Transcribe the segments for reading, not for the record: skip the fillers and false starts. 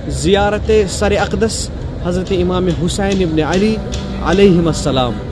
زیارت سر اقدس حضرت امام حسین ابن علی علیہم السلام۔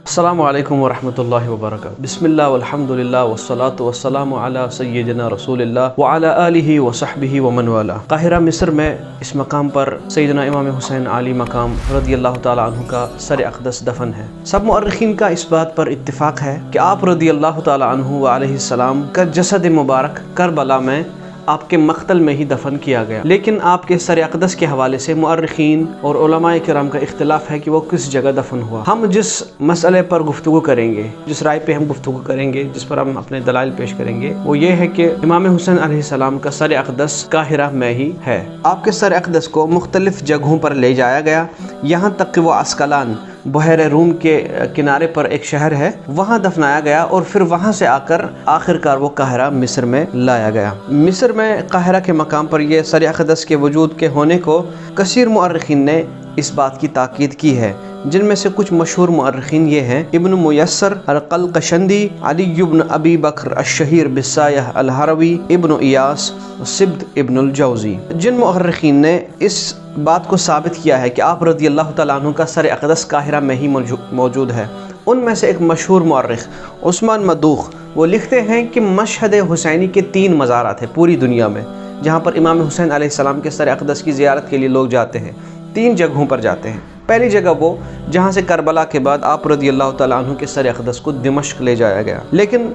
السلام علیکم ورحمۃ اللہ وبرکاتہ۔ بسم اللہ والحمد للہ والصلاة والسلام علی سیدنا رسول اللہ وعلی آلہ وصحبہ ومن والاه۔ قاہرہ مصر میں اس مقام پر سیدنا امام حسین علی مقام رضی اللہ تعالی عنہ کا سر اقدس دفن ہے۔ سب مؤرخین کا اس بات پر اتفاق ہے کہ آپ رضی اللہ تعالی عنہ وعلیہ السلام کا جسد مبارک کربلا میں آپ کے مقتل میں ہی دفن کیا گیا، لیکن آپ کے سر اقدس کے حوالے سے مؤرخین اور علماء کرام کا اختلاف ہے کہ وہ کس جگہ دفن ہوا۔ ہم جس مسئلے پر گفتگو کریں گے، جس رائے پہ ہم گفتگو کریں گے، جس پر ہم اپنے دلائل پیش کریں گے، وہ یہ ہے کہ امام حسین علیہ السلام کا سر اقدس قاہرہ میں ہی ہے۔ آپ کے سر اقدس کو مختلف جگہوں پر لے جایا گیا، یہاں تک کہ وہ عسقلان بحیرہ روم کے کنارے پر ایک شہر ہے، وہاں دفنایا گیا اور پھر وہاں سے آ کر آخرکار وہ قاہرہ مصر میں لایا گیا۔ مصر میں قاہرہ کے مقام پر یہ سر اقدس کے وجود کے ہونے کو کثیر مؤرخین نے اس بات کی تاکید کی ہے، جن میں سے کچھ مشہور مؤرخین یہ ہیں: ابن میسر القلقشندی، علی بن ابی بکر الشہیر بالسایہ الہروی، ابن ایاس، سبط ابن الجوزی۔ جن مؤرخین نے اس بات کو ثابت کیا ہے کہ آپ رضی اللہ تعالیٰ عنہ کا سر اقدس قاہرہ میں ہی موجود ہے، ان میں سے ایک مشہور مورخ عثمان مدوخ، وہ لکھتے ہیں کہ مشہد حسینی کے 3 مزارات ہیں پوری دنیا میں، جہاں پر امام حسین علیہ السلام کے سر اقدس کی زیارت کے لیے لوگ جاتے ہیں۔ 3 جگہوں پر جاتے ہیں۔ پہلی جگہ وہ جہاں سے کربلا کے بعد آپ رضی اللہ تعالیٰ عنہ کے سر اقدس کو دمشق لے جایا گیا، لیکن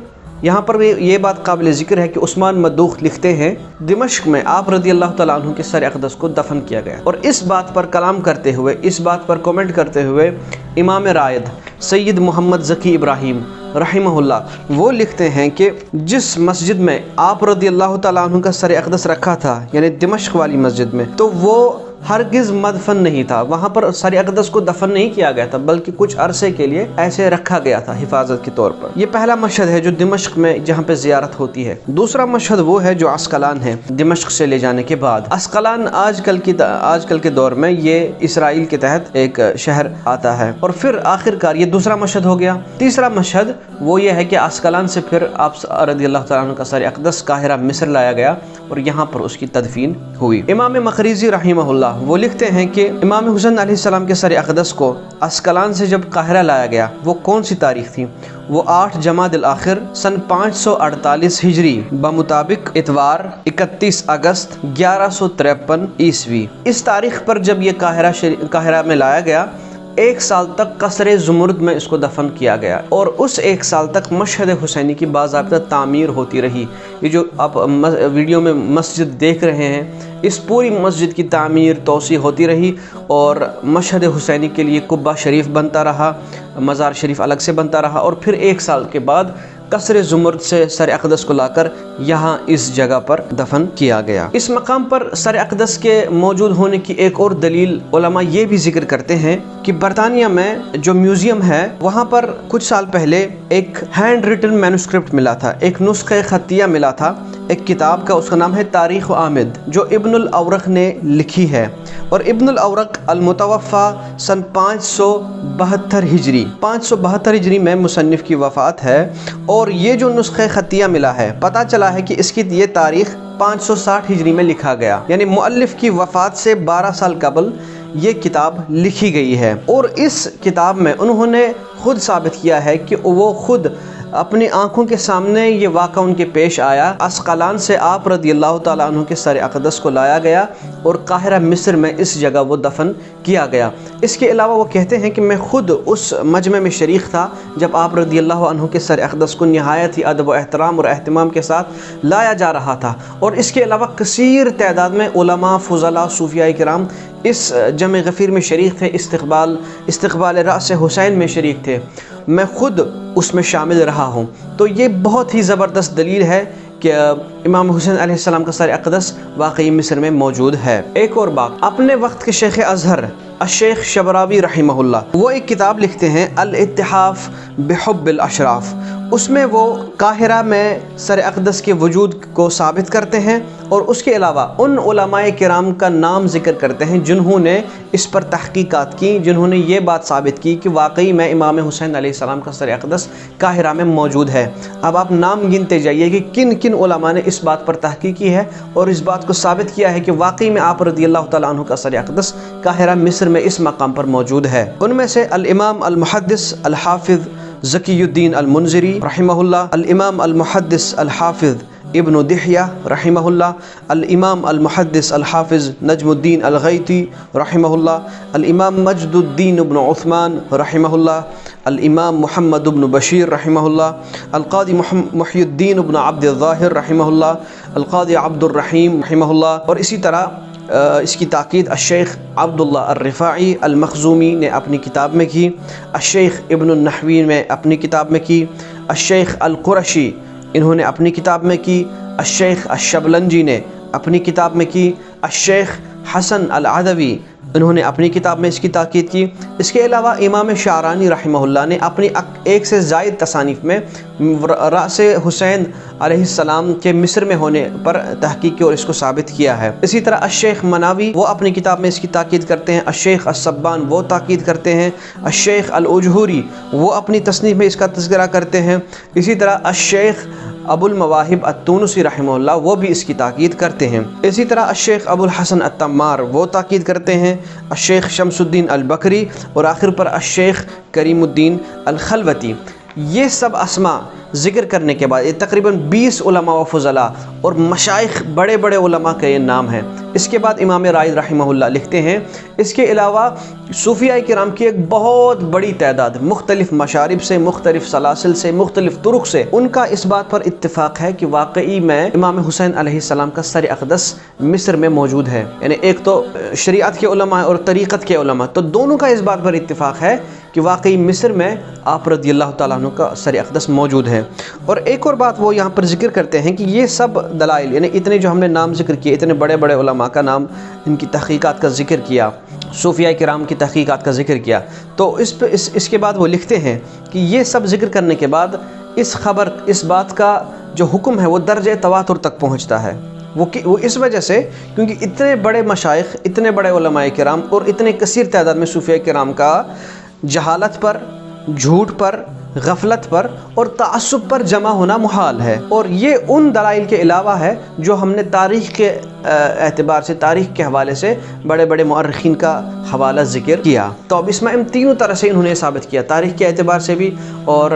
یہاں پر یہ بات قابل ذکر ہے کہ عثمان مدوخ لکھتے ہیں دمشق میں آپ رضی اللہ تعالیٰ عنہ کے سر اقدس کو دفن کیا گیا۔ اور اس بات پر کلام کرتے ہوئے، اس بات پر کومنٹ کرتے ہوئے امام رائد سید محمد ذکی ابراہیم رحمہ اللہ وہ لکھتے ہیں کہ جس مسجد میں آپ رضی اللہ تعالیٰ عنہ کا سر اقدس رکھا تھا، یعنی دمشق والی مسجد میں، تو وہ ہرگز مدفن نہیں تھا، وہاں پر سر اقدس کو دفن نہیں کیا گیا تھا، بلکہ کچھ عرصے کے لیے ایسے رکھا گیا تھا حفاظت کے طور پر۔ یہ پہلا مشہد ہے جو دمشق میں جہاں پہ زیارت ہوتی ہے۔ دوسرا مشہد وہ ہے جو عسقلان ہے، دمشق سے لے جانے کے بعد۔ عسقلان آج کل کے دور میں یہ اسرائیل کے تحت ایک شہر آتا ہے، اور پھر آخرکار یہ دوسرا مشہد ہو گیا۔ تیسرا مشہد وہ یہ ہے کہ عسقلان سے پھر آپ رضی اللہ تعالیٰ عنہ کا سر اقدس قاہرہ مصر لایا گیا اور یہاں پر اس کی تدفین ہوئی۔ امام مقریزی رحمہ اللہ وہ لکھتے ہیں کہ امام حسین علیہ السلام کے سر اقدس کو عسقلان سے جب قاہرہ لایا گیا، وہ کون سی تاریخ تھی؟ وہ 8 جمادی الاخر سن 548 ہجری بمطابق اتوار 31 اگست 1153 عیسوی۔ اس تاریخ پر جب یہ قاہرہ میں لایا گیا، 1 سال تک قصر زمرد میں اس کو دفن کیا گیا، اور اس 1 سال تک مشہد حسینی کی باضابطہ تعمیر ہوتی رہی۔ یہ جو آپ ویڈیو میں مسجد دیکھ رہے ہیں، اس پوری مسجد کی تعمیر توسیع ہوتی رہی، اور مشہد حسینی کے لیے قبہ شریف بنتا رہا، مزار شریف الگ سے بنتا رہا، اور پھر 1 سال کے بعد قصر زمرد سے سر اقدس کو لا کر یہاں اس جگہ پر دفن کیا گیا۔ اس مقام پر سر اقدس کے موجود ہونے کی ایک اور دلیل علماء یہ بھی ذکر کرتے ہیں کہ برطانیہ میں جو میوزیم ہے، وہاں پر کچھ سال پہلے ایک ہینڈ ریٹن مینوسکرپٹ ملا تھا، ایک نسخہ خطیہ ملا تھا ایک کتاب کا، اس کا نام ہے تاریخ آمد، جو ابن الاورق نے لکھی ہے، اور ابن الاورق المتوفی سن 572 ہجری 572 ہجری میں مصنف کی وفات ہے، اور یہ جو نسخہ خطیہ ملا ہے، پتہ چلا ہے کہ اس کی یہ تاریخ 560 ہجری میں لکھا گیا، یعنی مؤلف کی وفات سے 12 سال قبل یہ کتاب لکھی گئی ہے۔ اور اس کتاب میں انہوں نے خود ثابت کیا ہے کہ وہ خود اپنی آنکھوں کے سامنے یہ واقعہ ان کے پیش آیا، عسقلان سے آپ رضی اللہ تعالیٰ عنہ کے سر اقدس کو لایا گیا اور قاہرہ مصر میں اس جگہ وہ دفن کیا گیا۔ اس کے علاوہ وہ کہتے ہیں کہ میں خود اس مجمع میں شریک تھا جب آپ رضی اللہ عنہ کے سر اقدس کو نہایت ہی ادب و احترام اور اہتمام کے ساتھ لایا جا رہا تھا، اور اس کے علاوہ کثیر تعداد میں علماء، فضلاء، صوفیاء کرام اس جمع غفیر میں شریک تھے، استقبال رأس حسین میں شریک تھے، میں خود اس میں شامل رہا ہوں۔ تو یہ بہت ہی زبردست دلیل ہے کہ امام حسین علیہ السلام کا سر اقدس واقعی مصر میں موجود ہے۔ ایک اور بات، اپنے وقت کے شیخ ازہر الشیخ شبراوی رحمہ اللہ وہ ایک کتاب لکھتے ہیں الاتحاف بحب الاشراف، اس میں وہ قاہرہ میں سر اقدس کے وجود کو ثابت کرتے ہیں اور اس کے علاوہ ان علماء کرام کا نام ذکر کرتے ہیں جنہوں نے اس پر تحقیقات کی، جنہوں نے یہ بات ثابت کی کہ واقعی میں امام حسین علیہ السلام کا سر اقدس قاہرہ میں موجود ہے۔ اب آپ نام گنتے جائیے کہ کن کن علماء نے اس بات پر تحقیق کی ہے اور اس بات کو ثابت کیا ہے کہ واقعی میں آپ رضی اللہ تعالیٰ عنہ کا سر اقدس قاہرہ مصر میں اس مقام پر موجود ہے۔ ان میں سے الامام المحدث الحافظ ذکی الدین المنذری رحمہ اللہ، الامام المحدث الحافظ ابن دحیہ رحمہ اللہ، الامام المحدث الحافظ نجم الدین الغیتی رحمہ اللہ، الامام مجد الدین ابن عثمان رحمہ اللہ، الامام محمد ابن بشیر رحمہ اللہ، القاضی محی الدین ابن عبد الظاہر رحمہ اللہ، القاضی عبد الرحیم رحمہ اللہ، اور اسی طرح اس کی تاکید الشیخ عبداللہ الرفاعی المخزومی نے اپنی کتاب میں کی، الشیخ ابن النحوی نے اپنی کتاب میں کی، الشیخ القرشی انہوں نے اپنی کتاب میں کی، الشیخ الشبلنجی نے اپنی کتاب میں کی، الشیخ حسن العدوی انہوں نے اپنی کتاب میں اس کی تاکید کی۔ اس کے علاوہ امام شعرانی رحمہ اللہ نے اپنی ایک سے زائد تصانیف میں رأس حسین علیہ السلام کے مصر میں ہونے پر تحقیق کی اور اس کو ثابت کیا ہے۔ اسی طرح الشیخ مناوی وہ اپنی کتاب میں اس کی تاکید کرتے ہیں، الشیخ السبان وہ تاکید کرتے ہیں، الشیخ الاجہوری وہ اپنی تصنیف میں اس کا تذکرہ کرتے ہیں، اسی طرح الشیخ ابو المواہب التونسی رحمہ اللہ وہ بھی اس کی تاکید کرتے ہیں، اسی طرح الشیخ ابو الحسن التمار وہ تاکید کرتے ہیں، الشیخ شمس الدین البکری، اور آخر پر الشیخ کریم الدین الخلوتی۔ یہ سب اسماء ذکر کرنے کے بعد یہ تقریباً 20 علماء و فضلاء اور مشائخ بڑے بڑے علماء کا یہ نام ہے۔ اس کے بعد امام رائد رحمہ اللہ لکھتے ہیں اس کے علاوہ صوفیاء کرام کی ایک بہت بڑی تعداد مختلف مشارب سے، مختلف سلاسل سے، مختلف طرق سے ان کا اس بات پر اتفاق ہے کہ واقعی میں امام حسین علیہ السلام کا سر اقدس مصر میں موجود ہے۔ یعنی ایک تو شریعت کے علماء اور طریقت کے علماء، تو دونوں کا اس بات پر اتفاق ہے کہ واقعی مصر میں آپ رضی اللہ تعالیٰ عنہ کا سر اقدس موجود ہے۔ اور ایک اور بات وہ یہاں پر ذکر کرتے ہیں کہ یہ سب دلائل، یعنی اتنے جو ہم نے نام ذکر کیے، اتنے بڑے بڑے علماء کا نام، ان کی تحقیقات کا ذکر کیا، صوفیاء کرام کی تحقیقات کا ذکر کیا، تو اس کے بعد وہ لکھتے ہیں کہ یہ سب ذکر کرنے کے بعد اس بات کا جو حکم ہے وہ درجہ تواتر تک پہنچتا ہے۔ وہ اس وجہ سے کیونکہ اتنے بڑے مشائخ، اتنے بڑے علماء کرام اور اتنے کثیر تعداد میں صوفیاء کرام کا جہالت پر، جھوٹ پر، غفلت پر اور تعصب پر جمع ہونا محال ہے، اور یہ ان دلائل کے علاوہ ہے جو ہم نے تاریخ کے اعتبار سے، تاریخ کے حوالے سے بڑے بڑے مؤرخین کا حوالہ ذکر کیا۔ تو اب اس میں تینوں طرح سے انہوں نے ثابت کیا، تاریخ کے اعتبار سے بھی، اور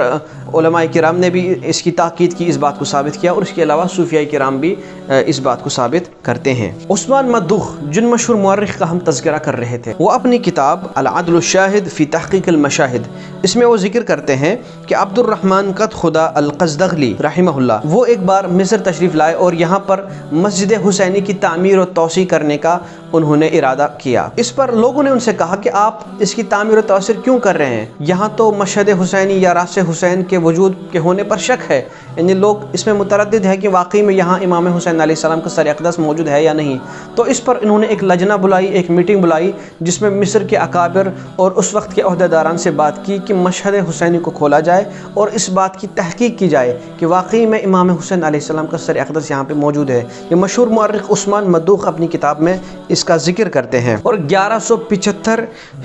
علماء کرام نے بھی اس کی تاکید کی، اس بات کو ثابت کیا، اور اس کے علاوہ صوفیاء کرام بھی اس بات کو ثابت کرتے ہیں۔ عثمان مدوخ جن مشہور مورخ کا ہم تذکرہ کر رہے تھے، وہ اپنی کتاب العدل الشاہد فی تحقیق المشاہد اس میں وہ ذکر کرتے ہیں کہ عبد الرحمن قد خدا القزدغلی رحمہ اللہ وہ ایک بار مصر تشریف لائے اور یہاں پر مسجد حسینی کی تعمیر و توسیع کرنے کا انہوں نے ارادہ کیا۔ اس پر لوگوں نے ان سے کہا کہ آپ اس کی تعمیر و توسیع کیوں کر رہے ہیں؟ یہاں تو مشہد حسینی یا راس حسین کے وجود کے ہونے پر شک ہے، یعنی لوگ اس میں متردد ہے کہ واقعی میں یہاں امام حسین علیہ السلام کا سر اقدس موجود ہے یا نہیں۔ تو اس پر انہوں نے ایک لجنہ بلائی، ایک میٹنگ بلائی، جس میں مصر کے اکابر اور اس وقت کے عہدیداران سے بات کی کہ مشہد حسینی کو کھولا جائے اور اس بات کی تحقیق کی جائے کہ واقعی میں امام حسین علیہ السلام کا سر اقدس یہاں پہ موجود ہے۔ یہ مشہور مورخ عثمان مدوخ اپنی کتاب میں اس کا ذکر کرتے ہیں، اور 1175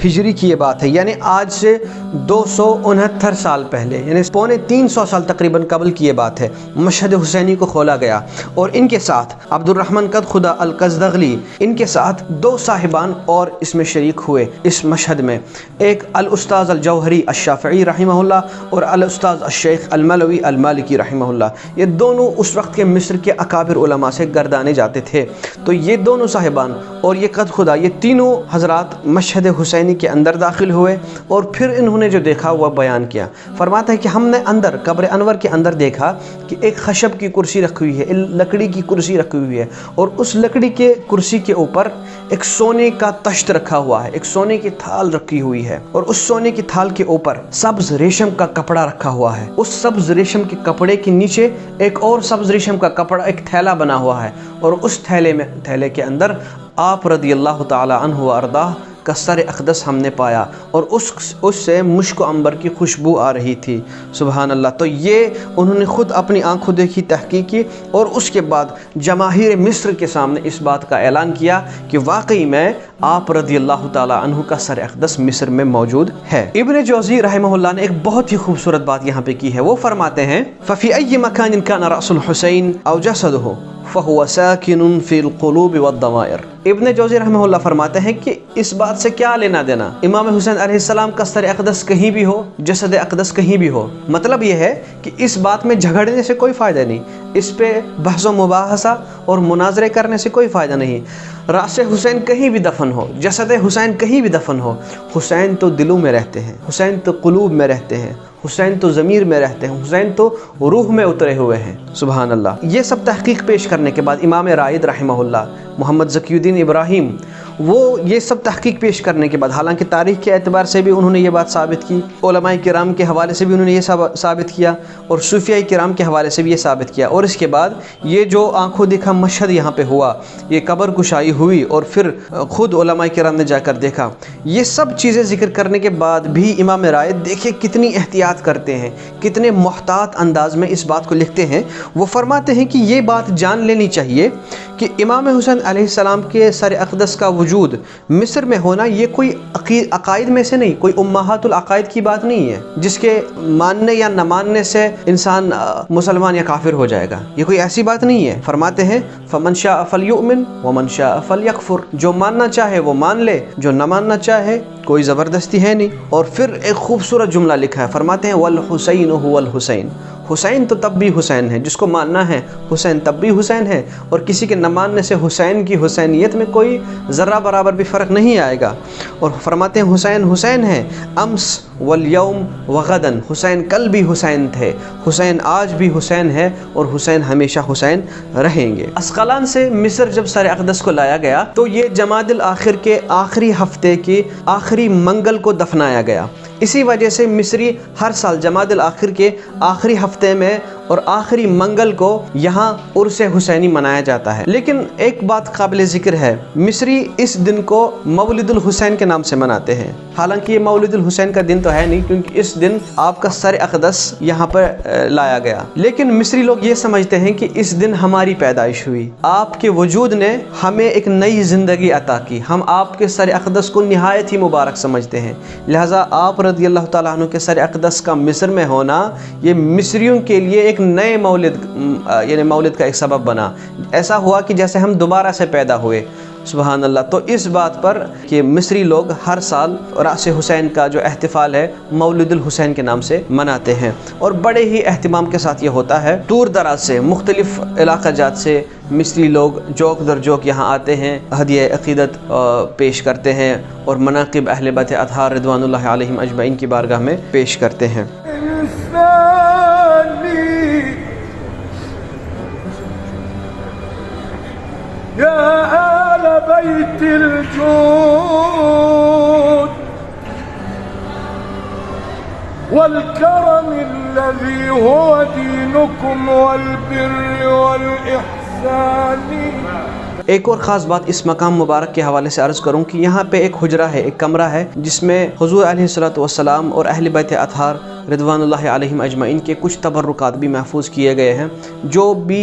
ہجری کی یہ بات ہے، یعنی آج سے 269 سال پہلے، یعنی پونے 300 سال تقریباً قبل کی یہ بات ہے، مشہد حسینی کو کھولا گیا، اور ان کے ساتھ عبد الرحمن قد خدا القزدغلی، ان کے ساتھ 2 صاحبان اور اس میں شریک ہوئے اس مشہد میں، ایک الاستاذ الجوہری الشافعی رحمہ اللہ اور الاستاذ الشیخ الملوی المالکی رحمہ اللہ۔ یہ دونوں اس وقت کے مصر کے اکابر علماء سے گردانے جاتے تھے۔ تو یہ دونوں صاحبان اور یہ قد خدا، یہ تینوں حضرات مشہد حسینی کے اندر داخل ہوئے، اور پھر انہوں نے جو دیکھا وہ بیان کیا۔ فرماتا ہے کہ ہم نے اندر قبر انور کے اندر دیکھا کہ ایک خشب کی کرسی رکھی ہوئی ہے، لکڑی کی کرسی رکھی ہوئی ہے، اور اس لکڑی کے کرسی کے اوپر ایک سونے کا تشت رکھا ہوا ہے، ایک سونے کی تھال رکھی ہوئی ہے، اور اس سونے کی تھال کے اوپر سبز ریشم کا کپڑا رکھا ہوا ہے۔ اس سبز ریشم کے کپڑے کے نیچے ایک اور سبز ریشم کا کپڑا، ایک تھیلا بنا ہوا ہے، اور اس تھیلے کے اندر آپ رضی اللہ تعالی عنہ و ارضاہ کا سر اقدس ہم نے پایا اور اس سے مشک و عنبر کی خوشبو آ رہی تھی۔ سبحان اللہ۔ تو یہ انہوں نے خود اپنی آنکھوں دیکھی تحقیق کی اور اس کے بعد جماہیر مصر کے سامنے اس بات کا اعلان کیا کہ واقعی میں آپ رضی اللہ تعالی عنہ کا سر اقدس مصر میں موجود ہے۔ ابن جوزی رحمہ اللہ نے ایک بہت ہی خوبصورت بات یہاں پہ کی ہے، وہ فرماتے ہیں فَفِي أَيِّ مَكَانٍ كَانَ رَأْسُ الْحُسَيْنِ أَوْ جَسَدُهُ فَهُوَ سَاكِنٌ فِي الْقُلُوبِ وَالضَّمَائِرِ۔ ابن جوزی رحمہ اللہ فرماتے ہیں کہ اس بات سے کیا لینا دینا، امام حسین علیہ السلام کا سر اقدس کہیں بھی ہو، جسد اقدس کہیں بھی ہو، مطلب یہ ہے کہ اس بات میں جھگڑنے سے کوئی فائدہ نہیں، اس پہ بحث و مباحثہ اور مناظرے کرنے سے کوئی فائدہ نہیں۔ راس حسین کہیں بھی دفن ہو، جسد حسین کہیں بھی دفن ہو، حسین تو دلوں میں رہتے ہیں، حسین تو قلوب میں رہتے ہیں، حسین تو ضمیر میں رہتے ہیں، حسین تو روح میں اترے ہوئے ہیں۔ سبحان اللہ۔ یہ سب تحقیق پیش کرنے کے بعد امام رائد رحمہ اللہ، محمد ذکی الدین ابراہیم، وہ یہ سب تحقیق پیش کرنے کے بعد، حالانکہ تاریخ کے اعتبار سے بھی انہوں نے یہ بات ثابت کی، علماء کرام کے حوالے سے بھی انہوں نے یہ ثابت کیا اور صوفیاء کرام کے حوالے سے بھی یہ ثابت کیا، اور اس کے بعد یہ جو آنکھوں دیکھا مشہد یہاں پہ ہوا، یہ قبر کشائی ہوئی اور پھر خود علماء کرام نے جا کر دیکھا، یہ سب چیزیں ذکر کرنے کے بعد بھی امام رائد دیکھیں کتنی احتیاط کرتے ہیں، کتنے محتاط انداز میں اس بات کو لکھتے ہیں۔ وہ فرماتے ہیں کہ یہ بات جان لینی چاہیے کہ امام حسین علیہ السلام کے سر اقدس کا وجود مصر میں ہونا یہ کوئی عقائد میں سے نہیں، کوئی امہات العقائد کی بات نہیں ہے جس کے ماننے یا نہ ماننے سے انسان مسلمان یا کافر ہو جائے گا، یہ کوئی ایسی بات نہیں ہے۔ فرماتے ہیں فَمَنْ شَاءَ فَلْيُؤْمِنْ وَمَنْ شَاءَ فَلْيَكْفُرْ، جو ماننا چاہے وہ مان لے، جو نہ ماننا چاہے کوئی زبردستی ہے نہیں۔ اور پھر ایک خوبصورت جملہ لکھا ہے، فرماتے ہیں وَالْحُسَيْنُ هُوَ الْحُسَيْنُ، حسین تو تب بھی حسین ہے، جس کو ماننا ہے حسین تب بھی حسین ہے، اور کسی کے نہ ماننے سے حسین کی حسینیت میں کوئی ذرہ برابر بھی فرق نہیں آئے گا۔ اور فرماتے ہیں حسین حسین ہے، امس والیوم وغدن، حسین کل بھی حسین تھے، حسین آج بھی حسین ہے، اور حسین ہمیشہ حسین رہیں گے۔ اسقلان سے مصر جب سر اقدس کو لایا گیا تو یہ جمادی الاخر کے آخری ہفتے کی آخری منگل کو دفنایا گیا۔ اسی وجہ سے مصری ہر سال جمادی الاخر کے آخری ہفتے میں اور آخری منگل کو یہاں عرس حسینی منایا جاتا ہے۔ لیکن ایک بات قابل ذکر ہے، مصری اس دن کو مولد الحسین کے نام سے مناتے ہیں، حالانکہ یہ مولد الحسین کا دن تو ہے نہیں، کیونکہ اس دن آپ کا سر اقدس یہاں پر لایا گیا، لیکن مصری لوگ یہ سمجھتے ہیں کہ اس دن ہماری پیدائش ہوئی، آپ کے وجود نے ہمیں ایک نئی زندگی عطا کی، ہم آپ کے سر اقدس کو نہایت ہی مبارک سمجھتے ہیں، لہٰذا آپ رضی اللہ تعالیٰ عنہ کے سر اقدس کا مصر میں ہونا یہ مصریوں کے لیے ایک نئے مولد یعنی مولد کا ایک سبب بنا، ایسا ہوا کہ جیسے ہم دوبارہ سے پیدا ہوئے۔ سبحان اللہ۔ تو اس بات پر کہ مصری لوگ ہر سال راس حسین کا جو احتفال ہے مولد الحسین کے نام سے مناتے ہیں، اور بڑے ہی اہتمام کے ساتھ یہ ہوتا ہے۔ دور دراز سے مختلف علاقہ جات سے مصری لوگ جوک در جوک یہاں آتے ہیں، ہدیہ عقیدت پیش کرتے ہیں اور مناقب اہل بیت اطہار رضوان اللہ علیہم اجمعین کی بارگاہ میں پیش کرتے ہیں۔ بيت الجود والكرم الذي هو دينكم والبر والإحسان۔ ایک اور خاص بات اس مقام مبارک کے حوالے سے عرض کروں کہ یہاں پہ ایک حجرہ ہے، ایک کمرہ ہے، جس میں حضور علیہ السلام اور اہل بیت اطہار رضوان اللہ علیہم اجمعین کے کچھ تبرکات بھی محفوظ کیے گئے ہیں۔ جو بھی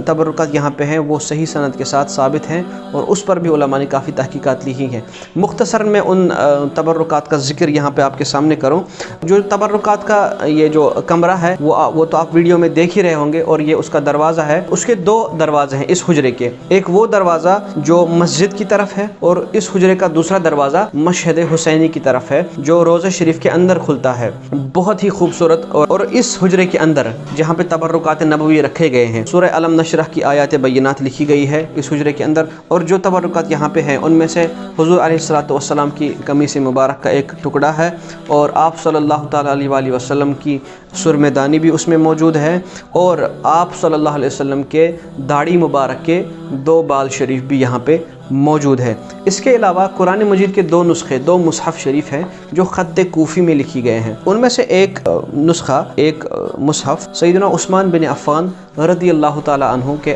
تبرکات یہاں پہ ہیں وہ صحیح سند کے ساتھ ثابت ہیں، اور اس پر بھی علماء نے کافی تحقیقات لکھی ہیں۔ مختصر میں ان تبرکات کا ذکر یہاں پہ آپ کے سامنے کروں۔ جو تبرکات کا یہ جو کمرہ ہے وہ تو آپ ویڈیو میں دیکھ ہی رہے ہوں گے، اور یہ اس کا دروازہ ہے، اس کے دو دروازے ہیں اس حجرے کے، ایک وہ دروازہ جو مسجد کی طرف ہے، اور اس حجرے کا دوسرا دروازہ مشہد حسینی کی طرف ہے جو روضہ شریف کے اندر کھلتا ہے۔ بہت ہی خوبصورت، اور اس حجرے کے اندر جہاں پہ تبرکات نبوی رکھے گئے ہیں، سورہ علم نشرح کی آیات بینات لکھی گئی ہے اس حجرے کے اندر، اور جو تبرکات یہاں پہ ہیں ان میں سے حضور علیہ السلام کی قمیص مبارک کا ایک ٹکڑا ہے، اور آپ صلی اللہ تعالیٰ علیہ وآلہ وسلم کی سرمہ دانی بھی اس میں موجود ہے، اور آپ صلی اللہ علیہ وسلم کے داڑھی مبارک کے 2 بال شریف بھی یہاں پہ موجود ہے۔ اس کے علاوہ قرآن مجید کے 2 نسخے، 2 مصحف شریف ہیں جو خط کوفی میں لکھی گئے ہیں۔ ان میں سے ایک نسخہ، ایک مصحف سیدنا عثمان بن عفان رضی اللہ تعالی عنہ کے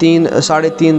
3-3.5